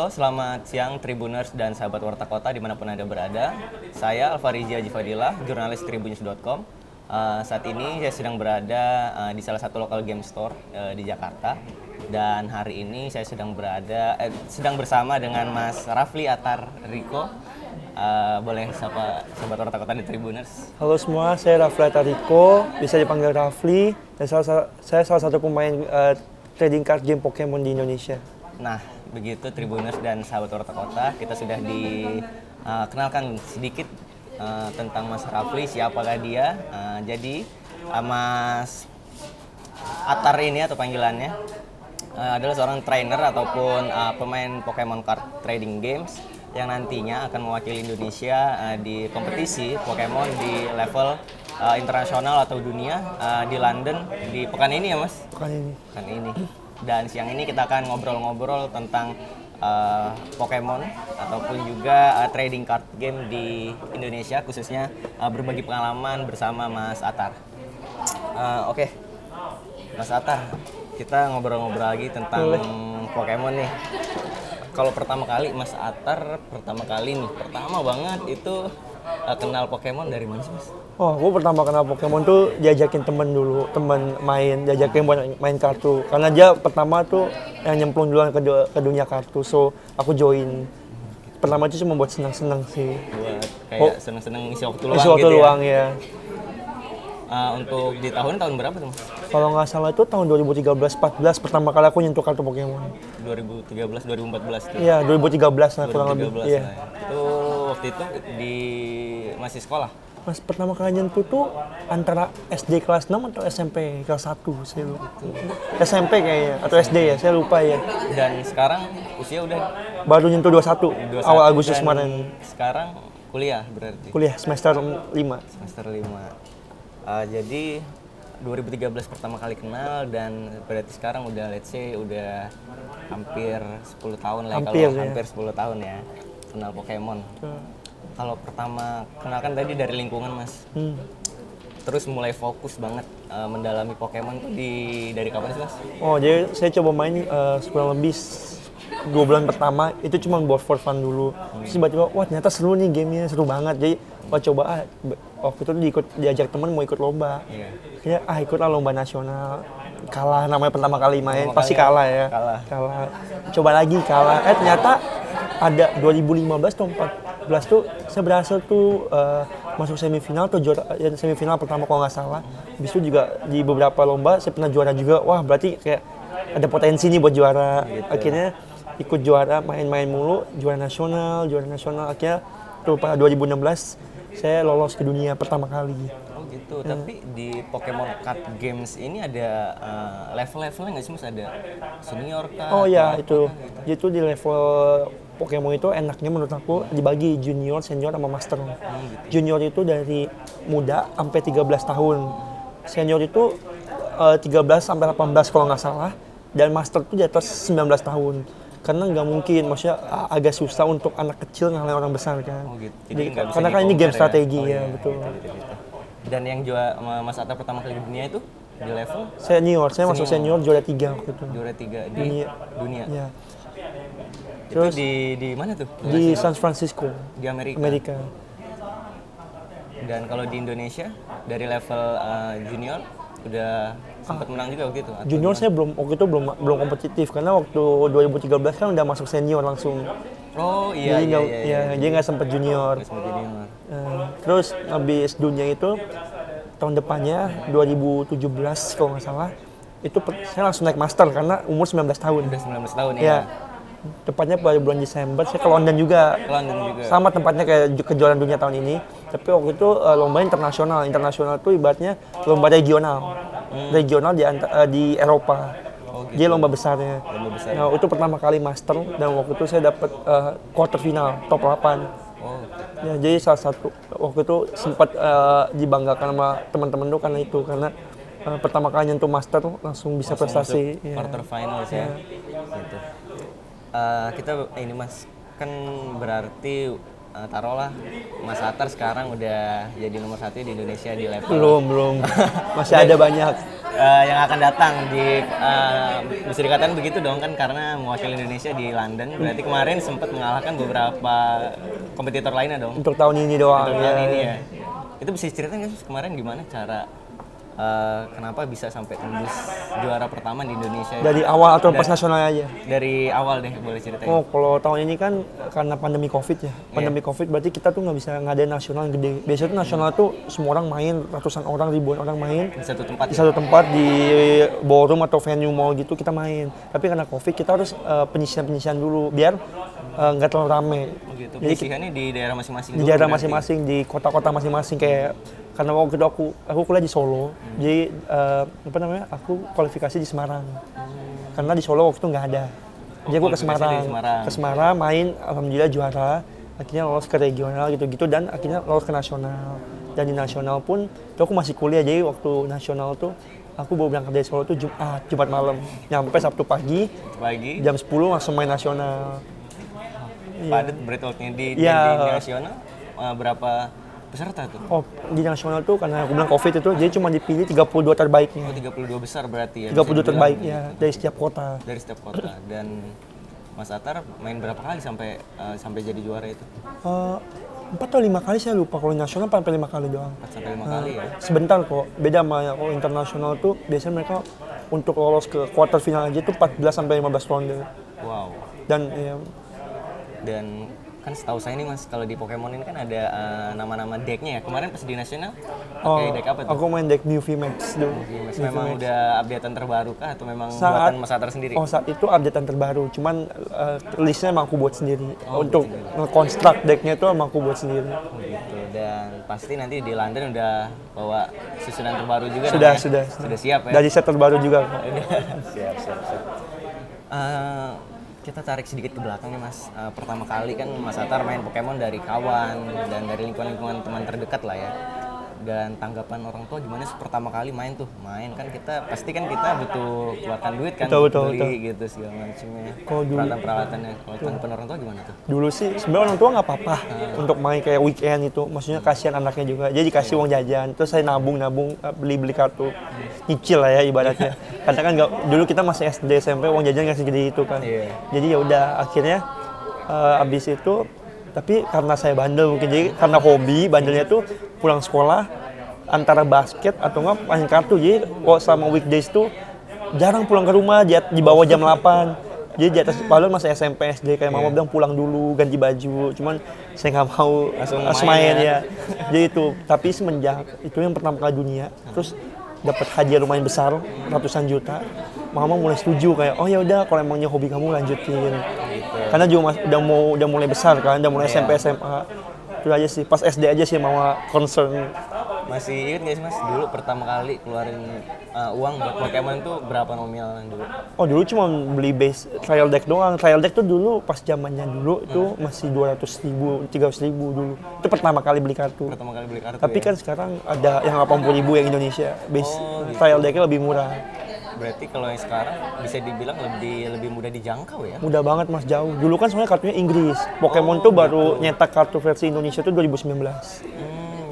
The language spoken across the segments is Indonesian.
Halo, selamat siang Tribuners dan sahabat Warta Kota dimanapun Anda berada. Saya Alfarizia Jifadillah, jurnalis Tribunnews.com. Saat ini saya sedang berada di salah satu local game store di Jakarta. Dan hari ini saya sedang bersama dengan Mas Rafli Atar Riko. Boleh sapa sahabat Warta Kota di Tribuners. Halo semua, saya Rafli Atar Riko, bisa dipanggil Rafli. Dan saya salah satu pemain trading card game Pokemon di Indonesia. Nah, begitu Tribuners dan sahabat Warta Kota, kita sudah dikenalkan sedikit tentang Mas Rafli, siapakah dia. Jadi Mas Atar ini atau panggilannya adalah seorang trainer ataupun pemain Pokemon card trading games yang nantinya akan mewakili Indonesia di kompetisi Pokemon di level internasional atau dunia di London di pekan ini ya Mas? Pekan ini. Dan siang ini kita akan ngobrol-ngobrol tentang Pokemon ataupun juga trading card game di Indonesia, khususnya berbagi pengalaman bersama Mas Atar. Oke, Mas Atar, kita ngobrol-ngobrol lagi tentang Pokemon nih. Kalau pertama kali Mas Atar, pertama banget itu kenal Pokemon dari mana sih Mas? Oh, gue pertama kenal Pokemon tuh diajakin temen diajakin buat main kartu. Karena dia pertama tuh yang nyemplung duluan ke dunia kartu, so aku join. Pertama itu cuma buat senang-senang sih. Buat kayak senang-senang isi waktu luang isi waktu gitu luang ya? Ya. Untuk di tahun berapa tuh Mas? Kalau nggak salah itu tahun 2013-14 pertama kali aku nyentuh kartu Pokemon. 2013-2014 tuh? Iya, 2013 lah kurang lebih. Iya. Itu waktu itu masih sekolah? Mas pertama kali nyentuh tuh antara SD kelas 6 atau SMP kelas 1 saya lupa. SMP kayaknya atau SD ya, saya lupa ya. Dan sekarang usia udah? Baru nyentuh 21 awal Agustus kemarin. Sekarang kuliah berarti? Kuliah semester 5. Semester 5. Jadi 2013 pertama kali kenal dan berarti sekarang udah udah hampir 10 tahun lah ya, hampir 10 tahun ya kenal Pokemon. Kalau pertama kenal kan tadi dari lingkungan Mas. Terus mulai fokus banget mendalami Pokemon tuh dari kapan sih Mas? Oh, jadi saya coba main kurang lebih 2 bulan pertama itu cuma buat for fun dulu. Terus tiba-tiba wah ternyata seru nih gamenya, seru banget. Jadi coba waktu itu diajak temen mau ikut lomba. Kayaknya ikutlah lomba nasional. Kalah, namanya pertama kali main pasti kalah ya. Kalah. Coba lagi kalah. Ternyata ada 2015 atau 2014 tuh saya berhasil tuh masuk semifinal atau juara semifinal pertama kalau nggak salah. Habis itu juga di beberapa lomba saya pernah juara juga. Wah, berarti kayak ada potensi nih buat juara. Gitu. Akhirnya ikut juara, main-main mulu, juara nasional. Akhirnya tuh pada 2016 saya lolos ke dunia pertama kali. Oh gitu, tapi di Pokemon Card Games ini ada level-levelnya nggak sih Mas? Ada senior kah? Oh iya, itu. Itu di level Pokemon itu enaknya menurut aku dibagi junior, senior, sama master. Gitu. Junior itu dari muda sampai 13 tahun. Senior itu 13 sampai 18 kalau nggak salah. Dan master itu di atas 19 tahun. Karena nggak mungkin, maksudnya agak susah untuk anak kecil ngalahin orang besar kan. Oh gitu. Karena kan ini game strategi ya, betul. Gitu. Dan yang juara Mas Atta pertama kali di dunia itu di level? Senior, saya masuk senior juara 3 waktu itu. Juara 3 di dunia? Iya. Terus di mana tuh? Di San Francisco. Di Amerika. Dan kalau di Indonesia dari level junior udah sempat menang juga waktu itu? Junior saya waktu itu belum kompetitif karena waktu 2013 kan udah masuk senior langsung. Oh iya. Dia nggak sempat junior. Terus habis dunia itu tahun depannya 2017 kalau nggak salah itu saya langsung naik master karena umur 19 tahun. Udah 19 tahun ya. Tepatnya pada bulan Desember saya ke London juga. Sama tempatnya kayak kejuaraan dunia tahun ini. Tapi waktu itu lomba internasional. Internasional itu ibaratnya lomba regional. Regional di Eropa. Oh, gitu. Dia lomba besarnya. Nah, itu pertama kali master dan waktu itu saya dapat quarter final, top 8. Oh. Ya, jadi salah satu waktu itu sempat dibanggakan sama teman-teman tuh karena pertama kali nyentuh master langsung bisa prestasi. Quarter final ya. Gitu. Kita ini Mas kan berarti taruhlah Mas Atar sekarang udah jadi nomor 1 di Indonesia di level belum masih ada banyak yang akan datang di bisa dikatakan begitu dong kan, karena mewakili Indonesia di London. Berarti kemarin sempat mengalahkan beberapa kompetitor lainnya dong. Untuk tahun ini doang. Untuk tahun ini ya. Itu bisa ceritain nggak sih kemarin gimana cara kenapa bisa sampai tembus juara pertama di Indonesia? Dari awal atau pas nasional aja? Dari awal deh, boleh ceritain. Oh, kalau tahun ini kan karena pandemi Covid ya. Pandemi Covid berarti kita tuh nggak bisa ngadain nasional yang gede. Biasanya tuh nasional tuh semua orang main, ratusan orang, ribuan orang main. Di satu tempat. Di satu tempat, di ballroom atau venue mall gitu kita main. Tapi karena Covid kita harus penyisian dulu biar nggak terlalu rame. Oh gitu. Penyisihannya di daerah masing-masing. Di daerah masing-masing, di kota-kota masing-masing kayak karena waktu itu aku kuliah di Solo, jadi aku kualifikasi di Semarang. Karena di Solo waktu itu nggak ada. Jadi aku ke Semarang main, alhamdulillah juara. Akhirnya lolos ke regional gitu-gitu dan akhirnya lolos ke nasional. Dan di nasional pun, itu aku masih kuliah, jadi waktu nasional tuh aku baru berangkat dari Solo tuh Jumat malam. Nyampe Sabtu pagi, jam 10 langsung main nasional. Padat berarti waktunya di nasional berapa peserta tuh? Oh, di nasional tuh karena aku bilang Covid itu, jadi cuma dipilih 32 terbaiknya. Oh, 32 besar berarti ya? 32 terbaiknya dari setiap kota. Dari setiap kota. Dan Mas Atar main berapa kali sampai jadi juara itu? 4 atau 5 kali saya lupa, kalau nasional 4 sampai 5 kali doang. 4 sampai 5 kali ya? Sebentar kok, beda sama kalau internasional tuh biasanya mereka untuk lolos ke quarter final aja tuh 14 sampai 15 ronde. Wow. Dan kan setahu saya nih Mas, kalau di Pokemon ini kan ada nama-nama decknya ya. Kemarin pas di nasional pakai deck apa tuh? Aku main deck Newfie Max dulu. Memang udah updatean terbaru kah atau memang buatan Mas Atar sendiri? Oh, saat itu updatean terbaru, cuman listnya emang aku buat sendiri. Untuk nge-construct decknya itu emang aku buat sendiri. Oh gitu. Dan pasti nanti di London udah bawa susunan terbaru juga. Sudah siap ya? Dari set terbaru juga. siap. Kita tarik sedikit ke belakang nih Mas. Pertama kali kan Mas Atar main Pokemon dari kawan dan dari lingkungan teman terdekat lah ya. Dan tanggapan orang tua gimana sih pertama kali main kan kita butuh keluarkan duit kan, beli gitu segala macamnya. Peralatan-peralatannya. Kalau tanggapan orang tua gimana tuh? Dulu sih sebenarnya orang tua nggak apa-apa untuk main kayak weekend itu, maksudnya kasihan anaknya juga. Jadi dikasih uang jajan, terus saya nabung beli kartu, nyicil lah ya ibaratnya. Karena kan dulu kita masih SD SMP uang jajan nggak segede itu kan. Jadi ya udah akhirnya abis itu. Tapi karena saya bandel mungkin, jadi karena hobi bandelnya tuh pulang sekolah antara basket atau nggak main kartu. Jadi selama weekdays tuh jarang pulang ke rumah, di bawah jam 8. Jadi di atas padahal masih SMP SD kayak mama bilang pulang dulu ganti baju, cuman saya nggak mau langsung main ya. Jadi itu, tapi semenjak itu yang pertama kali dunia, terus dapat hadiah lumayan besar ratusan juta, mama mulai setuju kayak oh ya udah kalau emangnya hobi kamu lanjutin. Karena juga udah mulai besar kan, udah mulai SMP SMA. Itu aja sih, pas SD aja sih mama concern. Masih ingat nggak sih Mas, dulu pertama kali keluarin uang buat Pokemon tuh berapa nominal dulu? Oh dulu cuma beli base trial deck doang. Trial deck tuh dulu pas zamannya dulu itu masih 200.000, 300.000 dulu. Itu pertama kali beli kartu. Tapi kan sekarang ada yang 80.000 yang Indonesia. Base trial decknya lebih murah. Berarti kalau yang sekarang bisa dibilang lebih mudah dijangkau ya? Mudah banget Mas, jauh. Dulu kan soalnya kartunya Inggris. Pokemon tuh baru nyetak kartu versi Indonesia tuh 2019.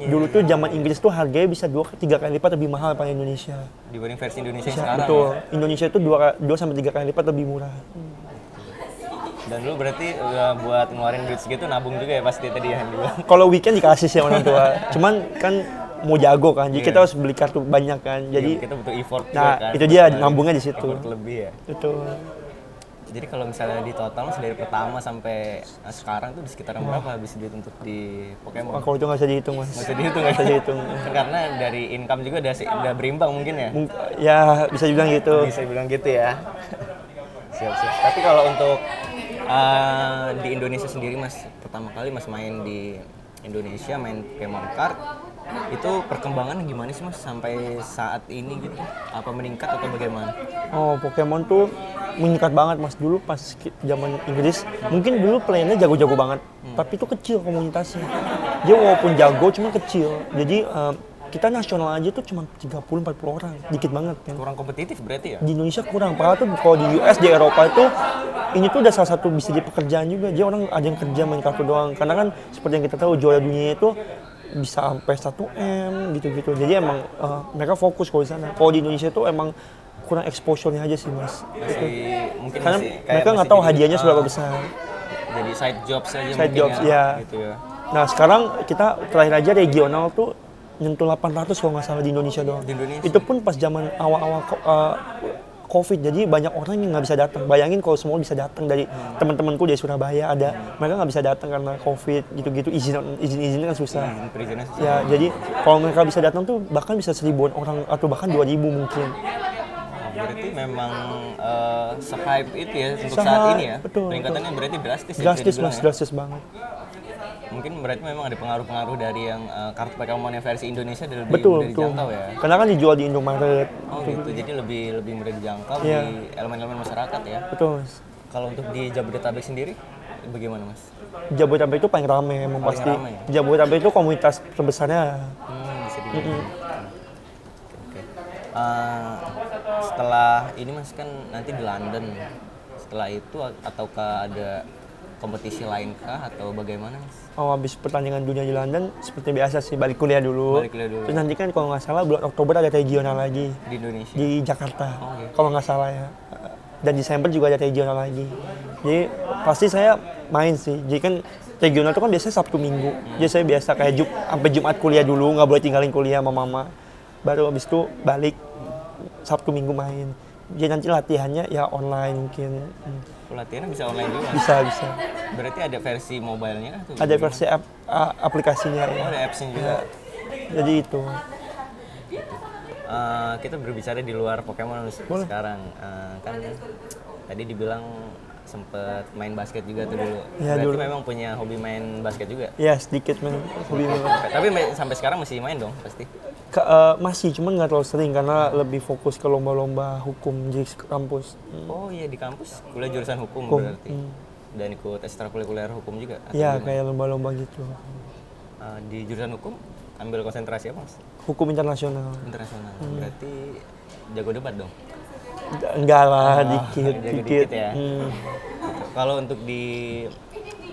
Dulu tuh zaman Inggris tuh harganya bisa 2-3 kali lipat lebih mahal daripada Indonesia. Dibanding versi Indonesia yang sekarang. Betul. Ya? Indonesia tuh 2-3 kali lipat lebih murah. Dan dulu berarti buat ngeluarin duit segitu nabung juga ya pasti tadi ya dulu. Kalau weekend dikasih sih orang tua. Cuman kan mau jago kan, jadi kita harus beli kartu banyak kan. Jadi kita butuh effort juga kan. Itu dia nambungnya di situ. Effort lebih ya. Betul. Jadi kalau misalnya di total dari pertama sampai sekarang tuh di sekitaran berapa habis duit untuk di Pokemon? Kalau itu nggak bisa dihitung Mas. Nggak bisa dihitung. Karena dari income juga udah berimbang mungkin ya? Ya bisa dibilang gitu. Bisa dibilang gitu ya. Siap. Tapi kalau untuk di Indonesia sendiri Mas, pertama kali Mas main di Indonesia main Pokemon Card, itu perkembangan gimana sih Mas sampai saat ini gitu? Apa meningkat atau bagaimana? Oh, Pokemon tuh meningkat banget Mas. Dulu pas zaman Inggris, mungkin dulu playernya jago-jago banget, tapi itu kecil komunitasnya. Dia walaupun jago cuma kecil. Jadi kita nasional aja tuh cuma 30-40 orang, dikit banget kan. Kurang kompetitif berarti ya? Di Indonesia kurang, padahal tuh kalau di US, di Eropa itu ini tuh udah salah satu bisa jadi pekerjaan juga. Dia orang ada yang kerja main kartu doang, karena kan seperti yang kita tahu juara dunia itu bisa sampai 1 M gitu-gitu. Jadi emang mereka fokus kalau di sana. Kalau di Indonesia tuh emang kurang exposure-nya aja sih Mas. Mungkin Karena masih kayak mereka nggak masih tahu jadi, hadiahnya seberapa besar. jadi side jobs aja Side mungkin jobs, ya, ya. gitu ya. Nah sekarang kita terakhir aja regional tuh nyentuh 800 kalau nggak salah di Indonesia doang. Di Indonesia? Itu pun pas zaman awal-awal COVID, jadi banyak orang yang nggak bisa datang. Bayangin kalau semua bisa datang dari teman-temanku dari Surabaya ada, mereka nggak bisa datang karena COVID gitu-gitu, izin kan susah. Perizinnya susah. Ya jadi kalau mereka bisa datang tuh bahkan bisa 1.000-an orang atau bahkan 2.000 mungkin. Berarti memang se-hype itu ya untuk Se-hype, saat ini ya. betul, Peningkatannya berarti drastis ya, Drastis bisa dibilang Mas, ya. drastis banget. Mungkin berarti memang ada pengaruh-pengaruh dari yang kartu Pokemon yang versi Indonesia dan lebih Betul, mudah betul. dijangkau ya. Karena kan dijual di Indomaret. Oh gitu, jadi lebih mudah dijangkau Iya. di elemen-elemen masyarakat ya. Betul Mas. Kalau untuk di Jabodetabek sendiri, bagaimana Mas? Jabodetabek itu paling ramai emang Paling pasti. ramai ya? Jabodetabek itu komunitas terbesarnya. Bisa dibilang. Oke. Setelah ini Mas kan nanti di London. Setelah itu ataukah ada kompetisi lain kah atau bagaimana Mas? Oh, habis pertandingan dunia di London seperti biasa sih balik kuliah dulu. Balik kuliah dulu. Terus nanti kan kalau nggak salah bulan Oktober ada regional lagi Di Indonesia? di Jakarta. Oh, iya. Kalau nggak salah ya. Dan Desember juga ada regional lagi. Jadi pasti saya main sih. Jadi kan regional itu kan biasanya Sabtu Minggu. Jadi saya biasa kayak sampai Jumat kuliah dulu, nggak boleh tinggalin kuliah sama mama. Baru habis itu balik Sabtu Minggu main. Jadi nanti latihannya ya online mungkin. Latihannya bisa online juga? Bisa. Berarti ada versi mobile-nya? Atau Ada gimana? versi aplikasinya ya. Oh, ada apps-nya juga? Jadi itu. Kita berbicara di luar Pokemon sekarang. Kan tadi dibilang sempet main basket juga tuh dulu. Ya, Berarti dulu. memang punya hobi main basket juga? Ya sedikit men. Hobi memang. Tapi sampai sekarang masih main dong pasti? Masih, cuman nggak terlalu sering karena lebih fokus ke lomba-lomba hukum di kampus. Oh iya, di kampus kuliah jurusan hukum Hukum, berarti? Dan ikut ekstrakurikuler hukum juga? Atau Ya gimana? kayak lomba-lomba gitu. Di jurusan hukum ambil konsentrasi apa Mas? Hukum internasional. Internasional. Berarti jago debat dong? Enggak lah, jago dikit. dikit ya. Kalau untuk di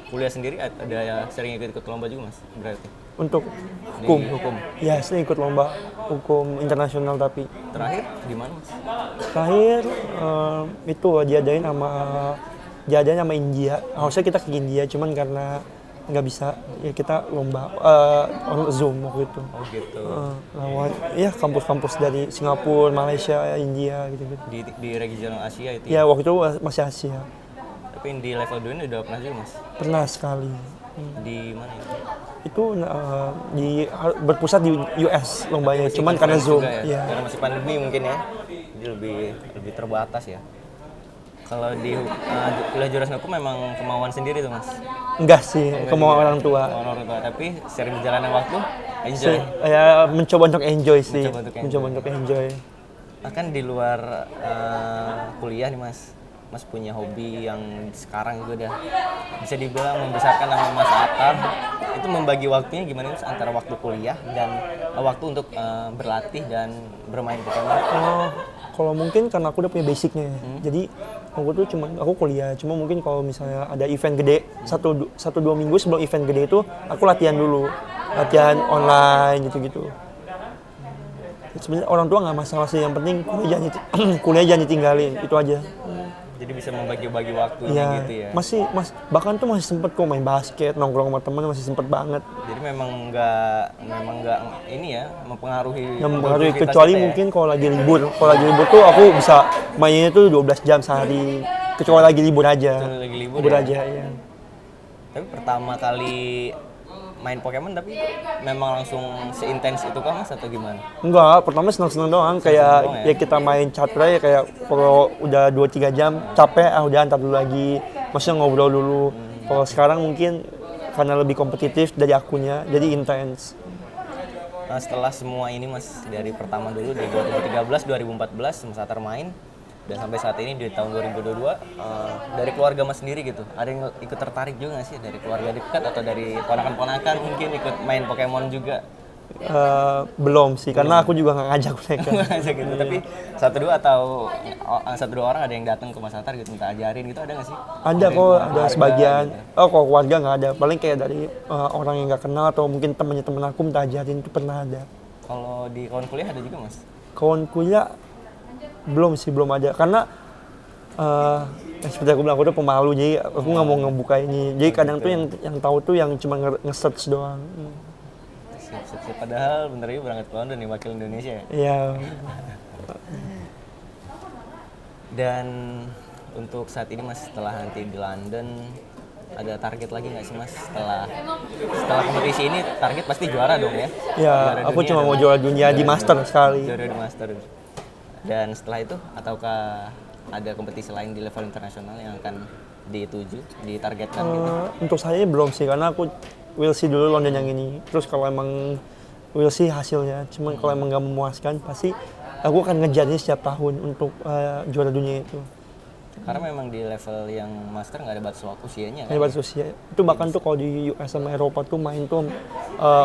kuliah sendiri ada sering ikut lomba juga Mas? Berarti? Untuk Di hukum. Ya saya ikut lomba hukum internasional tapi Terakhir di mana Mas? terakhir itu diadain sama India. Harusnya kita ke India, cuman karena nggak bisa ya kita lomba on Zoom waktu itu. Oh gitu. Lawan ya kampus-kampus dari Singapura, Malaysia, India gitu-gitu. Di regional Asia itu ya? Ya waktu itu masih Asia. Tapi di level 2 ini udah pernah juga Mas? Pernah sekali. Di mana itu? Itu berpusat di US lombanya, Masih cuman karena conference Zoom. juga ya? Ya. Karena masih pandemi mungkin ya? Jadi lebih terbatas ya? Kalau di kuliah jurusan hukum memang kemauan sendiri tuh Mas? Enggak sih, kemauan orang tua. Kemauan orang tua, tapi sering berjalannya waktu, enjoy. Ya mencoba untuk enjoy sih. Mencoba untuk enjoy. enjoy. Kan di luar kuliah nih Mas punya hobi yang sekarang juga udah bisa dibilang membesarkan nama Mas Atar. Itu membagi waktunya gimana Mas antara waktu kuliah dan waktu untuk berlatih dan bermain Pokemon? Kalau mungkin karena aku udah punya basicnya, jadi aku kuliah. Cuma mungkin kalau misalnya ada event gede, 1-2 minggu sebelum event gede itu aku latihan dulu, latihan online gitu-gitu. Sebenarnya orang tua nggak masalah sih, yang penting kuliah jangan ditinggalin, itu aja. Jadi bisa membagi-bagi waktunya Ya, gitu ya. bahkan tuh masih sempet kok main basket, nongkrong sama temen masih sempet banget. Jadi memang nggak ini ya mempengaruhi. Yang mempengaruhi produktivitas kecuali kita ya? mungkin kalau lagi libur. Kalau lagi libur tuh aku bisa mainnya tuh 12 jam sehari. Kecuali lagi libur aja. Kecuali lagi libur ya? aja ya. Tapi pertama kali main Pokemon tapi memang langsung seintens itu kah Mas atau gimana? Enggak, pertama seneng-seneng doang. Kayak doang ya? ya kita main chatnya ya kayak kalau udah 2-3 jam capek, udah antar dulu lagi. Maksudnya ngobrol dulu. Kalau sekarang mungkin karena lebih kompetitif dari akunya, jadi intens. Nah, setelah semua ini Mas, dari pertama dulu di 2013, 2014 Mas Atar main dan sampai saat ini di tahun 2022 dari keluarga Mas sendiri gitu, ada yang ikut tertarik juga nggak sih dari keluarga dekat atau dari ponakan-ponakan mungkin ikut main Pokemon juga? Belum sih, karena aku juga nggak ngajak mereka. Aja gitu. Tapi satu dua orang ada yang datang ke Mas Atar gitu minta ajarin gitu, ada nggak sih? Ada kok, ada keluarga sebagian. gitu. Oh, kalau keluarga nggak ada. Paling kayak dari orang yang nggak kenal atau mungkin temannya temen aku minta ajarin itu pernah ada. Kalau di kawan kuliah ada juga Mas? Kawan kuliah belum sih, belum ada. Karena seperti aku bilang, aku tuh pemalu, jadi aku nggak mau ngebuka ini. Jadi kadang tuh yang tahu tuh yang cuma nge-search doang. Siap. Padahal bentar lagi berangkat ke London nih, wakil Indonesia ya? Iya. Dan untuk saat ini Mas, setelah nanti di London, ada target lagi nggak sih Mas? Setelah kompetisi ini, target pasti juara dong ya? Ya, Juara aku dunia cuma dong. mau juara dunia di Master sekali. Juara di Master. Dan setelah itu, ataukah ada kompetisi lain di level internasional yang akan dituju, ditargetkan gitu? Untuk saya belum sih, karena aku will see dulu London yang ini. Terus kalau emang will see hasilnya, cuman kalau emang nggak memuaskan, pasti aku akan ngejarnya setiap tahun untuk juara dunia itu. Karena memang di level yang master nggak ada batas usianya kan? Hebat usia. Itu bahkan tuh kalau di US sama Eropa tuh main tuh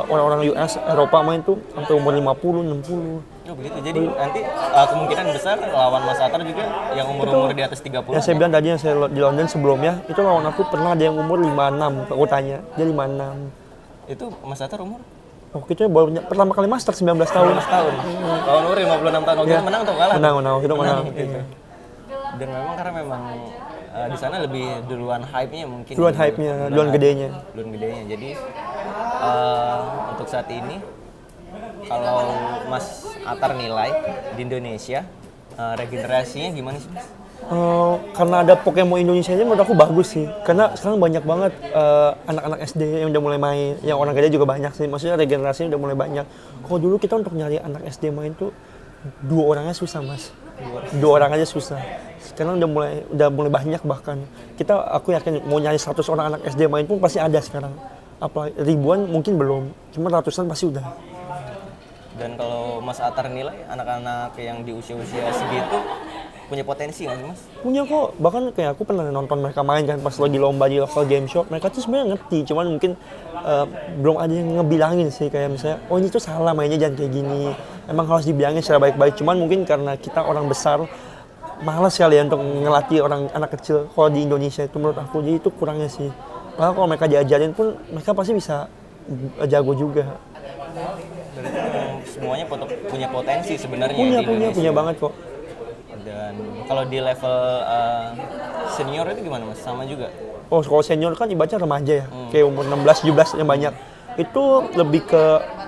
orang-orang US, Eropa main tuh sampai umur 50, 60. Oh begitu, jadi nanti kemungkinan besar lawan Mas Atar juga yang umur-umur di atas 30. Yang saya bilang tadi, yang saya di London sebelumnya, itu lawan aku pernah ada yang umur 56, aku tanya, dia 56. Itu Mas Atar umur? Waktu itu baru pertama kali Master 19 tahun. 15 tahun. Lawan umur 56 tahun. Waktu itu menang atau kalah? Menang, waktu itu menang. Gitu. Dan memang karena memang di sana lebih duluan hype-nya mungkin. Duluan hype-nya, duluan gedenya. Duluan gedenya. Jadi untuk saat ini kalau Mas Atar nilai di Indonesia regenerasinya gimana sih Mas? Karena ada Pokemon Indonesia ini menurut aku bagus sih. Karena sekarang banyak banget anak-anak SD yang udah mulai main. Yang orang gede juga banyak sih. Maksudnya regenerasinya udah mulai banyak. Kalau dulu kita untuk nyari anak SD main tuh 2 orangnya susah Mas. 2 orang aja susah. Sekarang udah mulai banyak bahkan. Aku yakin mau nyari 100 orang anak SD main pun pasti ada sekarang. Apa ribuan mungkin belum. Cuma ratusan pasti udah. Dan kalau Mas Atar nilai anak-anak yang di usia-usia segitu punya potensi nggak sih Mas? Punya kok, bahkan kayak aku pernah nonton mereka main kan pas lagi lomba di local game shop. Mereka tuh sebenarnya ngerti, cuman mungkin belum ada yang ngebilangin sih, kayak misalnya oh ini tuh salah mainnya, jangan kayak gini. Emang harus dibilangin secara baik-baik, cuman mungkin karena kita orang besar malas kali ya untuk ngelatih anak kecil. Kalau di Indonesia itu menurut aku, jadi itu kurangnya sih. Padahal kalau mereka diajarin pun mereka pasti bisa jago juga. Berarti memang semuanya punya potensi sebenarnya di Indonesia. Punya banget kok. Dan kalau di level senior itu gimana Mas? Sama juga? Oh, kalau senior kan ibaratnya remaja ya, kayak umur 16, 17 yang banyak. Itu lebih ke,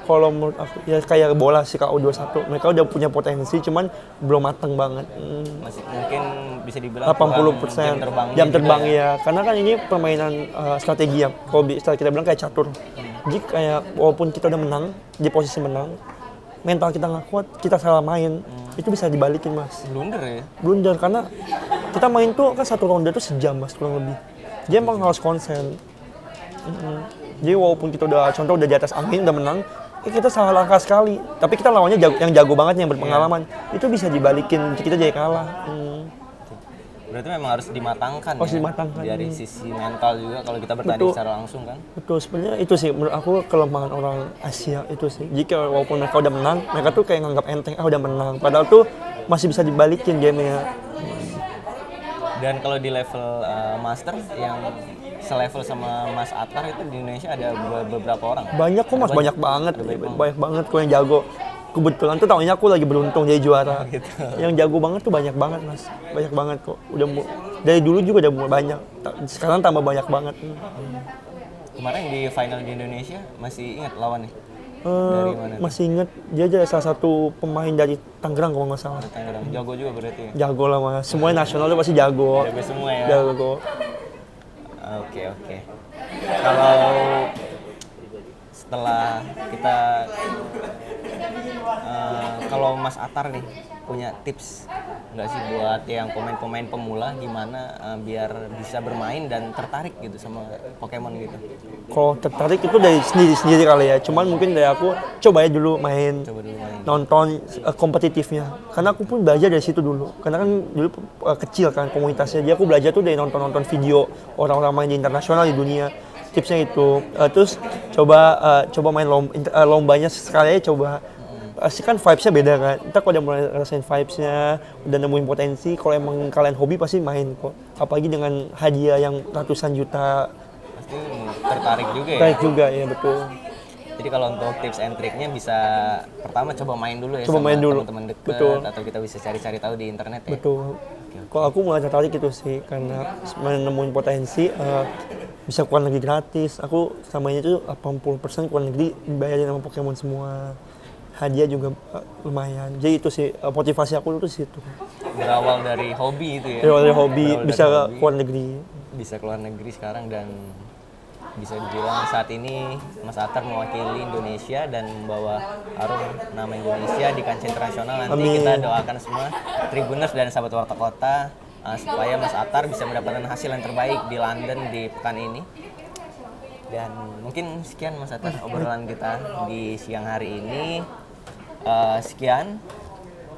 kalau menurut aku, ya kayak bola sih, KU21. Mereka udah punya potensi, cuman belum matang banget. Masih mungkin bisa dibilang 80% jam terbang ya. Karena kan ini permainan strategi ya, kalau kita bilang kayak catur. Jadi kayak walaupun kita udah menang, di posisi menang, mental kita nggak kuat, kita salah main, itu bisa dibalikin Mas. Blunder ya? Blunder, karena kita main tuh kan 1 ronde tuh sejam Mas, kurang lebih. Dia emang harus konsen. Jadi walaupun kita udah di atas angin, udah menang, kita salah langkah sekali. Tapi kita lawannya yang jago banget, yang berpengalaman. Itu bisa dibalikin, kita jadi kalah. Berarti memang harus dimatangkan Harus ya? dimatangkan. Dari sisi mental juga kalau kita bertanding secara langsung kan? Betul, sebenarnya itu sih menurut aku kelemahan orang Asia itu sih. Jika walaupun mereka udah menang, mereka tuh kayak nganggap enteng, udah menang. Padahal tuh masih bisa dibalikin gamenya. Dan kalau di level master yang selevel sama Mas Atar itu di Indonesia ada beberapa orang? Banyak kok Mas, banyak banget. Banyak banget kok yang jago. Kebetulan tuh tahunnya aku lagi beruntung jadi juara. Gitu. Yang jago banget tuh banyak banget Mas. Banyak banget kok. Dari dulu juga udah banyak. Sekarang tambah banyak banget. Kemarin di final di Indonesia masih ingat lawannya? Dari mana? Masih inget, dia aja salah satu pemain dari Tangerang kalau nggak salah. Tangerang. Jago juga berarti ya? Jago lah Mas. Semuanya nasional tuh pasti jago. Jago semua ya? Jago. Oke. Kalau setelah kita kalau Mas Atar nih punya tips nggak sih buat yang pemain-pemain pemula gimana biar bisa bermain dan tertarik gitu sama Pokemon gitu? Kalau tertarik itu dari sendiri kali ya. Cuman mungkin dari aku coba dulu main. Nonton kompetitifnya. Karena aku pun belajar dari situ dulu. Karena kan dulu kecil kan komunitasnya. Jadi aku belajar tuh dari nonton video orang-orang main di internasional di dunia. tipsnya itu. Terus coba main lombanya sekali aja coba. Pasti kan vibes-nya beda kan. Ntar kalau udah mulai rasain vibes-nya, udah nemuin potensi, kalau emang kalian hobi pasti main kok. Apalagi dengan hadiah yang ratusan juta. Pasti tertarik juga ya. Tertarik juga ya, betul. Jadi kalau untuk tips and triknya bisa pertama coba main dulu ya Coba sama main dulu. teman-teman dekat, Betul. atau kita bisa cari-cari tahu di internet ya. Betul. Kalau aku mulai tertarik itu sih karena menemuin potensi bisa keluar negeri gratis. Aku sama ini tuh 80% keluar negeri dibayarin sama Pokemon semua. Hadiah juga lumayan. Jadi itu sih motivasi aku tuh situ. Berawal dari hobi itu ya. Dari hobi Berawal bisa dari hobi, keluar negeri. bisa keluar negeri sekarang, dan bisa dibilang saat ini Mas Atar mewakili Indonesia dan membawa harum nama Indonesia di kancah internasional. Nanti Amin. kita doakan semua Tribuners dan sahabat Warta Kota supaya Mas Atar bisa mendapatkan hasil yang terbaik di London di pekan ini. Dan mungkin sekian Mas Atar obrolan kita di siang hari ini. Sekian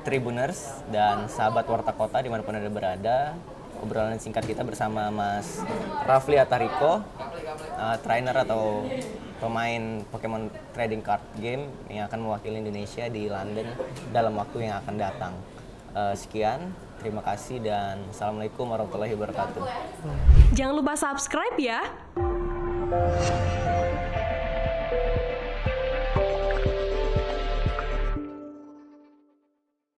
Tribuners dan sahabat Warta Kota dimanapun Anda berada. Obrolan singkat kita bersama Mas Rafli Atariko, trainer atau pemain Pokemon Trading Card Game yang akan mewakili Indonesia di London dalam waktu yang akan datang. Sekian, terima kasih dan Assalamualaikum warahmatullahi wabarakatuh. Jangan lupa subscribe ya.